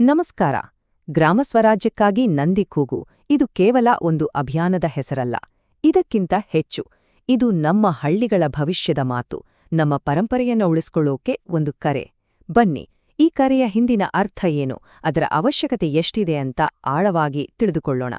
ನಮಸ್ಕಾರ. ಗ್ರಾಮ ಸ್ವರಾಜ್ಯಕ್ಕಾಗಿ ನಂದಿ ಕೂಗು ಇದು ಕೇವಲ ಒಂದು ಅಭಿಯಾನದ ಹೆಸರಲ್ಲ. ಇದಕ್ಕಿಂತ ಹೆಚ್ಚು, ಇದು ನಮ್ಮ ಹಳ್ಳಿಗಳ ಭವಿಷ್ಯದ ಮಾತು, ನಮ್ಮ ಪರಂಪರೆಯನ್ನು ಉಳಿಸ್ಕೊಳ್ಳೋಕೆ ಒಂದು ಕರೆ. ಬನ್ನಿ, ಈ ಕರೆಯ ಹಿಂದಿನ ಅರ್ಥ ಏನು, ಅದರ ಅವಶ್ಯಕತೆ ಎಷ್ಟಿದೆ ಅಂತ ಆಳವಾಗಿ ತಿಳಿದುಕೊಳ್ಳೋಣ.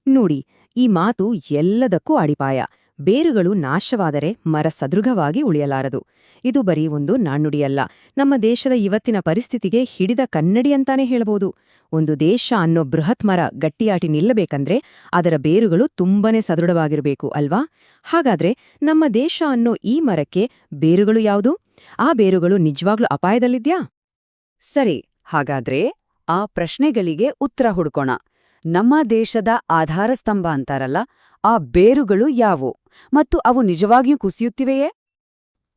ನೋಡಿ, ಈ ಮಾತು ಎಲ್ಲದಕ್ಕೂ ಅಡಿಪಾಯ. ಬೇರುಗಳು ನಾಶವಾದರೆ ಮರ ಸದೃಢವಾಗಿ ಉಳಿಯಲಾರದು. ಇದು ಬರೀ ಒಂದು ನಾಣ್ಣುಡಿಯಲ್ಲ, ನಮ್ಮ ದೇಶದ ಇವತ್ತಿನ ಪರಿಸ್ಥಿತಿಗೆ ಹಿಡಿದ ಕನ್ನಡಿ ಅಂತಾನೆ ಹೇಳ್ಬೋದು. ಒಂದು ದೇಶ ಅನ್ನೋ ಬೃಹತ್ ಮರ ಗಟ್ಟಿಯಾಟಿ ನಿಲ್ಲಬೇಕಂದ್ರೆ ಅದರ ಬೇರುಗಳು ತುಂಬನೇ ಸದೃಢವಾಗಿರಬೇಕು ಅಲ್ವಾ? ಹಾಗಾದ್ರೆ ನಮ್ಮ ದೇಶ ಅನ್ನೋ ಈ ಮರಕ್ಕೆ ಬೇರುಗಳು ಯಾವುದು? ಆ ಬೇರುಗಳು ನಿಜವಾಗ್ಲೂ ಅಪಾಯದಲ್ಲಿದ್ಯಾ? ಸರಿ, ಹಾಗಾದ್ರೆ ಆ ಪ್ರಶ್ನೆಗಳಿಗೆ ಉತ್ತರ ಹುಡ್ಕೋಣ. ನಮ್ಮ ದೇಶದ ಆಧಾರಸ್ತಂಭ ಅಂತಾರಲ್ಲ, ಆ ಬೇರುಗಳು ಯಾವು ಮತ್ತು ಅವು ನಿಜವಾಗಿಯೂ ಕುಸಿಯುತ್ತಿವೆಯೇ?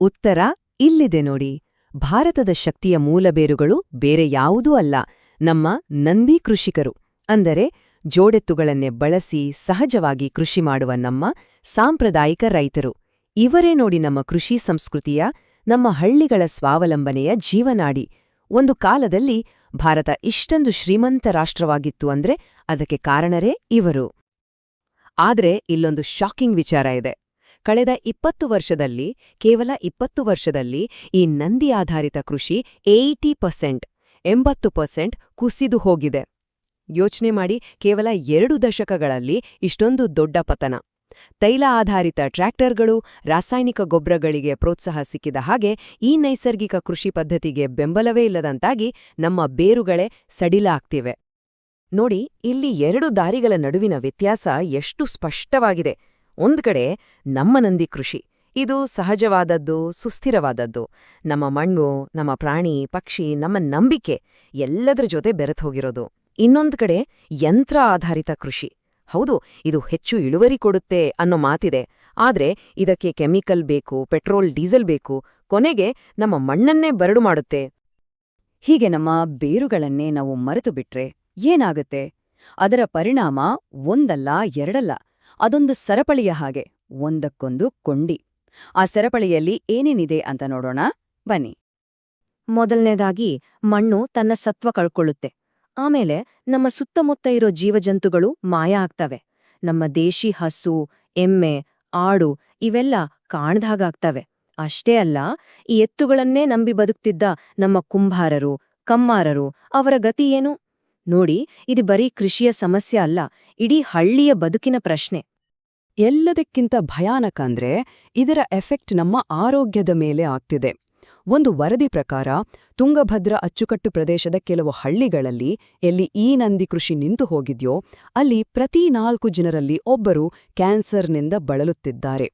ಉತ್ತರ ಇಲ್ಲಿದೆ ನೋಡಿ. ಭಾರತದ ಶಕ್ತಿಯ ಮೂಲ ಬೇರುಗಳು ಬೇರೆ ಯಾವುದೂ ಅಲ್ಲ, ನಮ್ಮ ನಂದಿ ಕೃಷಿಕರು. ಅಂದರೆ ಜೋಡೆತ್ತುಗಳನ್ನೇ ಬಳಸಿ ಸಹಜವಾಗಿ ಕೃಷಿ ಮಾಡುವ ನಮ್ಮ ಸಾಂಪ್ರದಾಯಿಕ ರೈತರು. ಇವರೇ ನೋಡಿ ನಮ್ಮ ಕೃಷಿ ಸಂಸ್ಕೃತಿಯ, ನಮ್ಮ ಹಳ್ಳಿಗಳ ಸ್ವಾವಲಂಬನೆಯ ಜೀವನಾಡಿ. ಒಂದು ಕಾಲದಲ್ಲಿ ಭಾರತ ಇಷ್ಟೊಂದು ಶ್ರೀಮಂತ ರಾಷ್ಟ್ರವಾಗಿತ್ತು ಅಂದ್ರೆ ಅದಕ್ಕೆ ಕಾರಣರೇ ಇವರು. ಆದ್ರೆ ಇಲ್ಲೊಂದು ಶಾಕಿಂಗ್ ವಿಚಾರ ಇದೆ. ಕಳೆದ 20 ವರ್ಷದಲ್ಲಿ, ಕೇವಲ 20 ವರ್ಷದಲ್ಲಿ ಈ ನಂದಿ ಆಧಾರಿತ ಕೃಷಿ 80% ಕುಸಿದು ಹೋಗಿದೆ. ಯೋಚನೆ ಮಾಡಿ, ಕೇವಲ 2 ದಶಕಗಳಲ್ಲಿ ಇಷ್ಟೊಂದು ದೊಡ್ಡ ಪತನ. ತೈಲ ಆಧಾರಿತ ಟ್ರ್ಯಾಕ್ಟರ್ಗಳು, ರಾಸಾಯನಿಕ ಗೊಬ್ಬರಗಳಿಗೆ ಪ್ರೋತ್ಸಾಹ ಸಿಕ್ಕಿದ ಹಾಗೆ ಈ ನೈಸರ್ಗಿಕ ಕೃಷಿ ಪದ್ಧತಿಗೆ ಬೆಂಬಲವೇ ಇಲ್ಲದಂತಾಗಿ ನಮ್ಮ ಬೇರುಗಳೇ ಸಡಿಲ ಆಗ್ತಿವೆ. ನೋಡಿ, ಇಲ್ಲಿ 2 ದಾರಿಗಳ ನಡುವಿನ ವ್ಯತ್ಯಾಸ ಎಷ್ಟು ಸ್ಪಷ್ಟವಾಗಿದೆ. ಒಂದ್ ಕಡೆ ನಮ್ಮ ನಂದಿ ಕೃಷಿ, ಇದು ಸಹಜವಾದದ್ದು, ಸುಸ್ಥಿರವಾದದ್ದು. ನಮ್ಮ ಮಣ್ಣು, ನಮ್ಮ ಪ್ರಾಣಿ ಪಕ್ಷಿ, ನಮ್ಮ ನಂಬಿಕೆ ಎಲ್ಲದರ ಜೊತೆ ಬೆರೆತೋಗಿರೋದು. ಇನ್ನೊಂದ್ ಕಡೆ ಯಂತ್ರ ಆಧಾರಿತ ಕೃಷಿ. ಹೌದು, ಇದು ಹೆಚ್ಚು ಇಳುವರಿ ಕೊಡುತ್ತೆ ಅನ್ನೋ ಮಾತಿದೆ, ಆದ್ರೆ ಇದಕ್ಕೆ ಕೆಮಿಕಲ್ ಬೇಕು, ಪೆಟ್ರೋಲ್ ಡೀಸೆಲ್ ಬೇಕು, ಕೊನೆಗೆ ನಮ್ಮ ಮಣ್ಣನ್ನೇ ಬರಡು ಮಾಡುತ್ತೆ. ಹೀಗೆ ನಮ್ಮ ಬೇರುಗಳನ್ನೇ ನಾವು ಮರೆತು ಬಿಟ್ರೆ ಏನಾಗುತ್ತೆ? ಅದರ ಪರಿಣಾಮ ಒಂದಲ್ಲ ಎರಡಲ್ಲ, ಅದೊಂದು ಸರಪಳಿಯ ಹಾಗೆ, ಒಂದಕ್ಕೊಂದು ಕೊಂಡಿ. ಆ ಸರಪಳಿಯಲ್ಲಿ ಏನೇನಿದೆ ಅಂತ ನೋಡೋಣ ಬನ್ನಿ. ಮೊದಲನೇದಾಗಿ ಮಣ್ಣು ತನ್ನ ಸತ್ವ ಕಳ್ಕೊಳ್ಳುತ್ತೆ. ಆಮೇಲೆ ನಮ್ಮ ಸುತ್ತಮುತ್ತ ಇರೋ ಜೀವಜಂತುಗಳು ಮಾಯ ಆಗ್ತವೆ. ನಮ್ಮ ದೇಶಿ ಹಸು, ಎಮ್ಮೆ, ಆಡು ಇವೆಲ್ಲ ಕಾಣ್ದಾಗಾಗ್ತವೆ. ಅಷ್ಟೇ ಅಲ್ಲ, ಈ ಎತ್ತುಗಳನ್ನೇ ನಂಬಿ ಬದುಕ್ತಿದ್ದ ನಮ್ಮ ಕುಂಬಾರರು, ಕಮ್ಮಾರರು, ಅವರ ಗತಿ ಏನು? ನೋಡಿ, ಇದು ಬರೀ ಕೃಷಿಯ ಸಮಸ್ಯೆ ಅಲ್ಲ, ಇಡೀ ಹಳ್ಳಿಯ ಬದುಕಿನ ಪ್ರಶ್ನೆ. ಎಲ್ಲದಕ್ಕಿಂತ ಭಯಾನಕ ಅಂದ್ರೆ ಇದರ ಎಫೆಕ್ಟ್ ನಮ್ಮ ಆರೋಗ್ಯದ ಮೇಲೆ ಆಗ್ತಿದೆ. ಒಂದು ವರದಿ ಪ್ರಕಾರ ತುಂಗಭದ್ರಾ ಅಚ್ಚುಕಟ್ಟು ಪ್ರದೇಶದ ಕೆಲವು ಹಳ್ಳಿಗಳಲ್ಲಿ ಎಲ್ಲಿ ಈ ನಂದಿ ಕೃಷಿ ನಿಂತು ಹೋಗಿದ್ಯೋ ಅಲ್ಲಿ ಪ್ರತಿ 4 ಜನರಲ್ಲಿ ಒಬ್ಬರು ಕ್ಯಾನ್ಸರ್ನಿಂದ ಬಳಲುತ್ತಿದ್ದಾರೆ.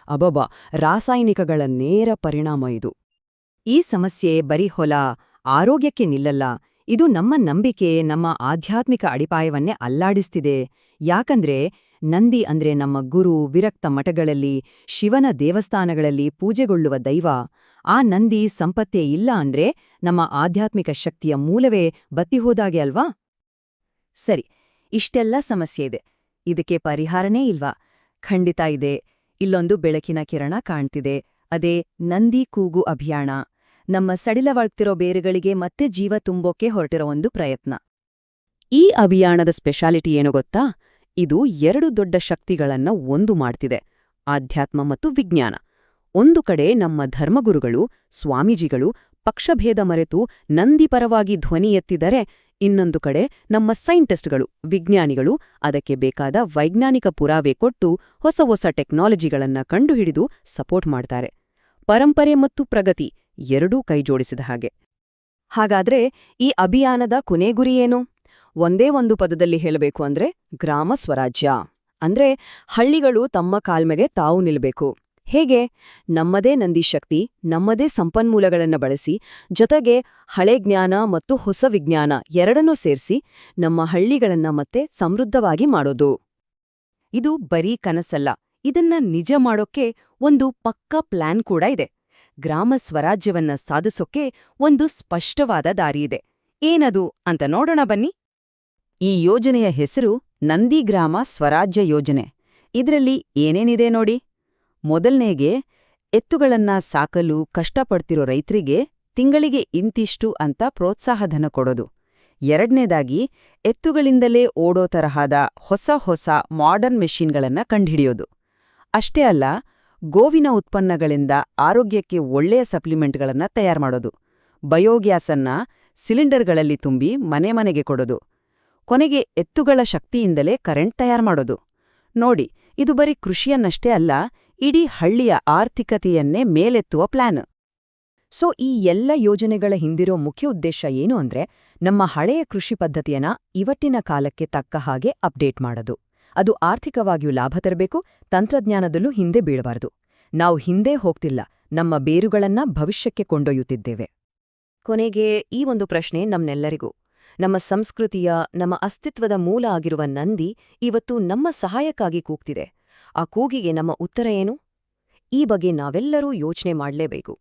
ಅಬಬಾ, ರಾಸಾಯನಿಕಗಳ ನೇರ ಪರಿಣಾಮ ಇದು. ಈ ಸಮಸ್ಯೆ ಬರೀ ಹೊಲ, ಆರೋಗ್ಯಕ್ಕೆ ನಿಲ್ಲಲ್ಲ, ಇದು ನಮ್ಮ ನಂಬಿಕೆ, ನಮ್ಮ ಆಧ್ಯಾತ್ಮಿಕ ಅಡಿಪಾಯವನ್ನೇ ಅಲ್ಲಾಡಿಸ್ತಿದೆ. ಯಾಕಂದ್ರೆ ನಂದಿ ಅಂದ್ರೆ ನಮ್ಮ ಗುರು, ವಿರಕ್ತ ಮಠಗಳಲ್ಲಿ, ಶಿವನ ದೇವಸ್ಥಾನಗಳಲ್ಲಿ ಪೂಜೆಗೊಳ್ಳುವ ದೈವ. ಆ ನಂದಿ ಸಂಪತ್ತೇ ಇಲ್ಲ ಅಂದ್ರೆ ನಮ್ಮ ಆಧ್ಯಾತ್ಮಿಕ ಶಕ್ತಿಯ ಮೂಲವೇ ಬತ್ತಿಹೋದಾಗೆ ಅಲ್ವಾ? ಸರಿ, ಇಷ್ಟೆಲ್ಲ ಸಮಸ್ಯೆ ಇದೆ, ಇದಕ್ಕೆ ಪರಿಹಾರನೇ ಇಲ್ವಾ? ಖಂಡಿತ ಇದೆ. ಇಲ್ಲೊಂದು ಬೆಳಕಿನ ಕಿರಣ ಕಾಣ್ತಿದೆ. ಅದೇ ನಂದಿ ಕೂಗು ಅಭಿಯಾನ. ನಮ್ಮ ಸಡಿಲವಾಗ್ತಿರೋ ಬೇರುಗಳಿಗೆ ಮತ್ತೆ ಜೀವ ತುಂಬೋಕೆ ಹೊರಟಿರೋ ಒಂದು ಪ್ರಯತ್ನ. ಈ ಅಭಿಯಾನದ ಸ್ಪೆಷಾಲಿಟಿ ಏನು ಗೊತ್ತಾ? ಇದು 2 ದೊಡ್ಡ ಶಕ್ತಿಗಳನ್ನ ಒಂದು ಮಾಡ್ತಿದೆ, ಆಧ್ಯಾತ್ಮ ಮತ್ತು ವಿಜ್ಞಾನ. ಒಂದು ಕಡೆ ನಮ್ಮ ಧರ್ಮಗುರುಗಳು, ಸ್ವಾಮೀಜಿಗಳು ಪಕ್ಷಭೇದ ಮರೆತು ನಂದಿ ಪರವಾಗಿ ಧ್ವನಿ ಎತ್ತಿದರೆ, ಇನ್ನೊಂದು ಕಡೆ ನಮ್ಮ ಸೈಂಟಿಸ್ಟ್ಗಳು, ವಿಜ್ಞಾನಿಗಳು ಅದಕ್ಕೆ ಬೇಕಾದ ವೈಜ್ಞಾನಿಕ ಪುರಾವೆ ಕೊಟ್ಟು ಹೊಸ ಹೊಸ ಟೆಕ್ನಾಲಜಿಗಳನ್ನ ಕಂಡುಹಿಡಿದು ಸಪೋರ್ಟ್ ಮಾಡ್ತಾರೆ. ಪರಂಪರೆ ಮತ್ತು ಪ್ರಗತಿ ಎರಡೂ ಕೈಜೋಡಿಸಿದ ಹಾಗೆ. ಹಾಗಾದ್ರೆ ಈ ಅಭಿಯಾನದ ಕೊನೆ ಗುರಿ ಏನು? ಒಂದೇ ಒಂದು ಪದದಲ್ಲಿ ಹೇಳಬೇಕು ಅಂದ್ರೆ ಗ್ರಾಮ ಸ್ವರಾಜ್ಯ. ಅಂದ್ರೆ ಹಳ್ಳಿಗಳು ತಮ್ಮ ಕಾಲ್ಮೆಗೆ ತಾವು ನಿಲ್ಬೇಕು. ಹೇಗೆ? ನಮ್ಮದೇ ನಂದಿ ಶಕ್ತಿ, ನಮ್ಮದೇ ಸಂಪನ್ಮೂಲಗಳನ್ನ ಬಳಸಿ, ಜೊತೆಗೆ ಹಳೆ ಜ್ಞಾನ ಮತ್ತು ಹೊಸ ವಿಜ್ಞಾನ ಎರಡನ್ನೂ ಸೇರಿಸಿ ನಮ್ಮ ಹಳ್ಳಿಗಳನ್ನ ಮತ್ತೆ ಸಮೃದ್ಧವಾಗಿ ಮಾಡೋದು. ಇದು ಬರೀ ಕನಸಲ್ಲ, ಇದನ್ನ ನಿಜ ಮಾಡೋಕ್ಕೆ ಒಂದು ಪಕ್ಕಾ ಪ್ಲಾನ್ ಕೂಡ ಇದೆ. ಗ್ರಾಮ ಸ್ವರಾಜ್ಯವನ್ನ ಸಾಧಿಸೋಕೆ ಒಂದು ಸ್ಪಷ್ಟವಾದ ದಾರಿಯಿದೆ. ಏನದು ಅಂತ ನೋಡೋಣ ಬನ್ನಿ. ಈ ಯೋಜನೆಯ ಹೆಸರು ನಂದಿ ಗ್ರಾಮ ಸ್ವರಾಜ್ಯ ಯೋಜನೆ. ಇದರಲ್ಲಿ ಏನೇನಿದೆ ನೋಡಿ. ಮೊದಲನೇಗೆ, ಎತ್ತುಗಳನ್ನ ಸಾಕಲು ಕಷ್ಟಪಡ್ತಿರೋ ರೈತರಿಗೆ ತಿಂಗಳಿಗೆ ಇಂತಿಷ್ಟು ಅಂತ ಪ್ರೋತ್ಸಾಹಧನ ಕೊಡೋದು. ಎರಡನೇದಾಗಿ ಎತ್ತುಗಳಿಂದಲೇ ಓಡೋ ತರಹದ ಹೊಸ ಮಾಡರ್ನ್ ಮೆಷಿನ್ಗಳನ್ನ ಕಂಡುಹಿಡಿಯೋದು. ಅಷ್ಟೇ ಅಲ್ಲ, ಗೋವಿನ ಉತ್ಪನ್ನಗಳಿಂದ ಆರೋಗ್ಯಕ್ಕೆ ಒಳ್ಳೆಯ ಸಪ್ಲಿಮೆಂಟ್ಗಳನ್ನ ತಯಾರು ಮಾಡೋದು. ಬಯೋಗ್ಯಾಸನ್ನ ಸಿಲಿಂಡರ್ಗಳಲ್ಲಿ ತುಂಬಿ ಮನೆಗೆ ಕೊಡೋದು. ಕೊನೆಗೆ ಎತ್ತುಗಳ ಶಕ್ತಿಯಿಂದಲೇ ಕರೆಂಟ್ ತಯಾರು ಮಾಡೋದು. ನೋಡಿ, ಇದು ಬರೀ ಕೃಷಿಯನ್ನಷ್ಟೇ ಅಲ್ಲ, ಇಡೀ ಹಳ್ಳಿಯ ಆರ್ಥಿಕತೆಯನ್ನೇ ಮೇಲೆತ್ತುವ ಪ್ಲಾನ್. ಸೊ ಈ ಎಲ್ಲ ಯೋಜನೆಗಳ ಹಿಂದಿರೋ ಮುಖ್ಯ ಉದ್ದೇಶ ಏನು ಅಂದ್ರೆ, ನಮ್ಮ ಹಳೆಯ ಕೃಷಿ ಪದ್ಧತಿಯನ್ನ ಇವತ್ತಿನ ಕಾಲಕ್ಕೆ ತಕ್ಕ ಹಾಗೆ ಅಪ್ಡೇಟ್ ಮಾಡೋದು. ಅದು ಆರ್ಥಿಕವಾಗಿಯೂ ಲಾಭ ತರಬೇಕು, ತಂತ್ರಜ್ಞಾನದಲ್ಲೂ ಹಿಂದೆ ಬೀಳಬಾರದು. ನಾವು ಹಿಂದೆ ಹೋಗ್ತಿಲ್ಲ, ನಮ್ಮ ಬೇರುಗಳನ್ನ ಭವಿಷ್ಯಕ್ಕೆ ಕೊಂಡೊಯ್ಯುತ್ತಿದ್ದೇವೆ. ಕೊನೆಗೆ ಈ ಒಂದು ಪ್ರಶ್ನೆ ನಮ್ನೆಲ್ಲರಿಗೂ. ನಮ್ಮ ಸಂಸ್ಕೃತಿಯ, ನಮ್ಮ ಅಸ್ತಿತ್ವದ ಮೂಲ ಆಗಿರುವ ನಂದಿ ಇವತ್ತು ನಮ್ಮ ಸಹಾಯಕ್ಕಾಗಿ ಕೂಗ್ತಿದೆ. ಆ ಕೂಗಿಗೆ ನಮ್ಮ ಉತ್ತರ ಏನು? ಈ ಬಗ್ಗೆ ನಾವೆಲ್ಲರೂ ಯೋಚನೆ ಮಾಡಲೇಬೇಕು.